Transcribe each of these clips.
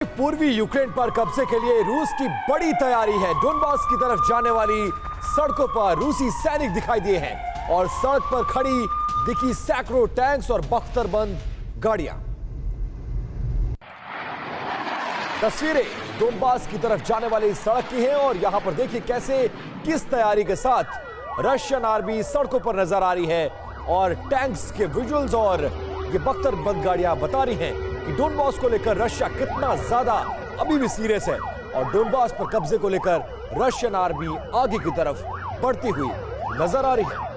पूर्वी यूक्रेन पर कब्जे के लिए रूस की बड़ी तैयारी है। डोनबास की तरफ जाने वाली सड़कों पर रूसी सैनिक दिखाई दिए हैं और सड़क पर खड़ी दिखी सैकड़ों टैंक्स और बख्तरबंद गाड़ियां। तस्वीरें डोनबास की तरफ जाने वाली सड़क की हैं और यहां पर देखिए कैसे किस तैयारी के साथ रशियन आर्मी सड़कों पर नजर आ रही है और टैंक्स के विजुअल्स और ये बख्तरबंद गाड़ियां बता रही हैं कि डोनबास को लेकर रशिया कितना ज्यादा अभी भी सीरियस है और डोनबास पर कब्जे को लेकर रशियन आर्मी आगे की तरफ बढ़ती हुई नजर आ रही है।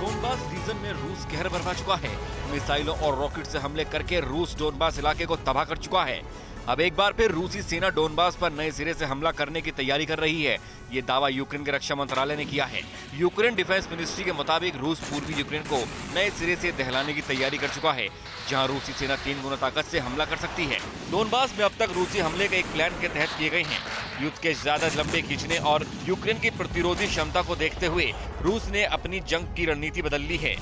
डोनबास रीजन में रूस कहर बरपा चुका है। मिसाइलों और रॉकेट से हमले करके रूस डोनबास इलाके को तबाह कर चुका है। अब एक बार फिर रूसी सेना डोनबास पर नए सिरे से हमला करने की तैयारी कर रही है। ये दावा यूक्रेन के रक्षा मंत्रालय ने किया है। यूक्रेन डिफेंस मिनिस्ट्री के मुताबिक रूस पूर्वी यूक्रेन को नए सिरे से दहलाने की तैयारी कर चुका है, जहां रूसी सेना 3 गुना ताकत से हमला कर सकती है। डोनबास में अब तक रूसी हमले के एक प्लान के तहत किए गए हैं। युद्ध के ज्यादा लंबे खींचने और यूक्रेन की प्रतिरोधी क्षमता को देखते हुए रूस ने अपनी जंग की रणनीति बदल ली है।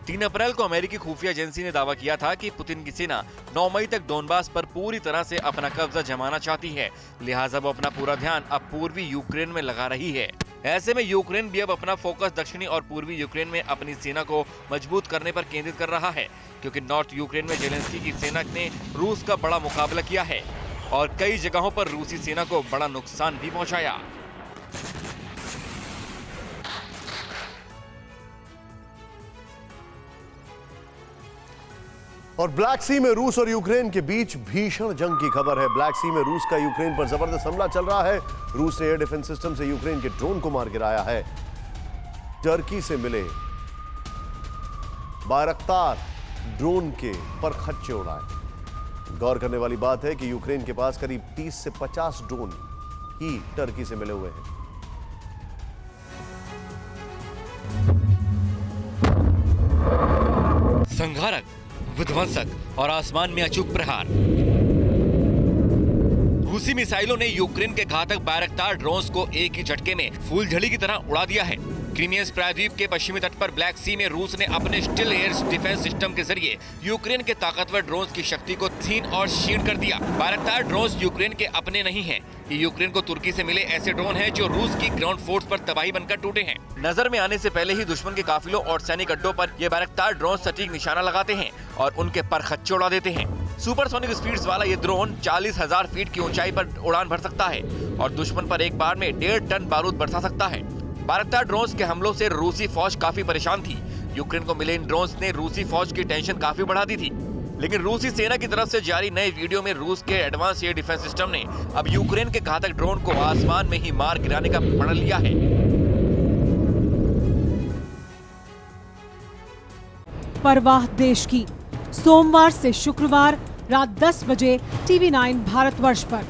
3 अप्रैल को अमेरिकी खुफिया एजेंसी ने दावा किया था कि पुतिन की सेना 9 मई तक डोनबास पर पूरी तरह से अपना कब्जा जमाना चाहती है, लिहाजा वो अपना पूरा ध्यान अब पूर्वी यूक्रेन में लगा रही है। ऐसे में यूक्रेन भी अब अपना फोकस दक्षिणी और पूर्वी यूक्रेन में अपनी सेना को मजबूत करने पर केंद्रित कर रहा है, क्योंकि नॉर्थ यूक्रेन में जेलेंस्की की सेना ने रूस का बड़ा मुकाबला किया है और कई जगहों पर रूसी सेना को बड़ा नुकसान भी पहुंचाया। और ब्लैक सी में रूस और यूक्रेन के बीच भीषण जंग की खबर है। ब्लैक सी में रूस का यूक्रेन पर जबरदस्त हमला चल रहा है। रूस ने एयर डिफेंस सिस्टम से यूक्रेन के ड्रोन को मार गिराया है। टर्की से मिले बायरक्तार ड्रोन के पर खच्चे उड़ाए। गौर करने वाली बात है कि यूक्रेन के पास करीब 30 से 50 ड्रोन ही टर्की से मिले हुए हैं। संघारक, विध्वंसक और आसमान में अचूक प्रहार। रूसी मिसाइलों ने यूक्रेन के घातक बायरक्तार ड्रोन्स को एक ही झटके में फूलझड़ी की तरह उड़ा दिया है। क्रीमियन प्रायद्वीप के पश्चिमी तट पर ब्लैक सी में रूस ने अपने स्टिल एयर डिफेंस सिस्टम के जरिए यूक्रेन के ताकतवर ड्रोन्स की शक्ति को छीन और शीर्ण कर दिया। बायरक्तार ड्रोन्स यूक्रेन के अपने नहीं हैं। ये यूक्रेन को तुर्की से मिले ऐसे ड्रोन हैं जो रूस की ग्राउंड फोर्स पर तबाही बनकर टूटे हैं। नजर में आने से पहले ही दुश्मन के काफिलों और सैनिक अड्डों पर ये बायरक्तार ड्रोन सटीक निशाना लगाते हैं और उनके पर खच्चे उड़ा देते हैं। सुपरसोनिक स्पीड्स वाला ये ड्रोन 40,000 फीट की ऊंचाई पर उड़ान भर सकता है और दुश्मन पर एक बार में 1.5 टन बारूद बरसा सकता है। बायरक्तार ड्रोन्स के हमलों से रूसी फौज काफी परेशान थी। यूक्रेन को मिले इन ड्रोन्स ने रूसी फौज की टेंशन काफी बढ़ा दी थी, लेकिन रूसी सेना की तरफ से जारी नए वीडियो में रूस के एडवांस एयर डिफेंस सिस्टम ने अब यूक्रेन के घातक ड्रोन को आसमान में ही मार गिराने का प्रण लिया है। परवाह देश की, सोमवार से शुक्रवार रात 10 बजे TV9 भारतवर्ष पर।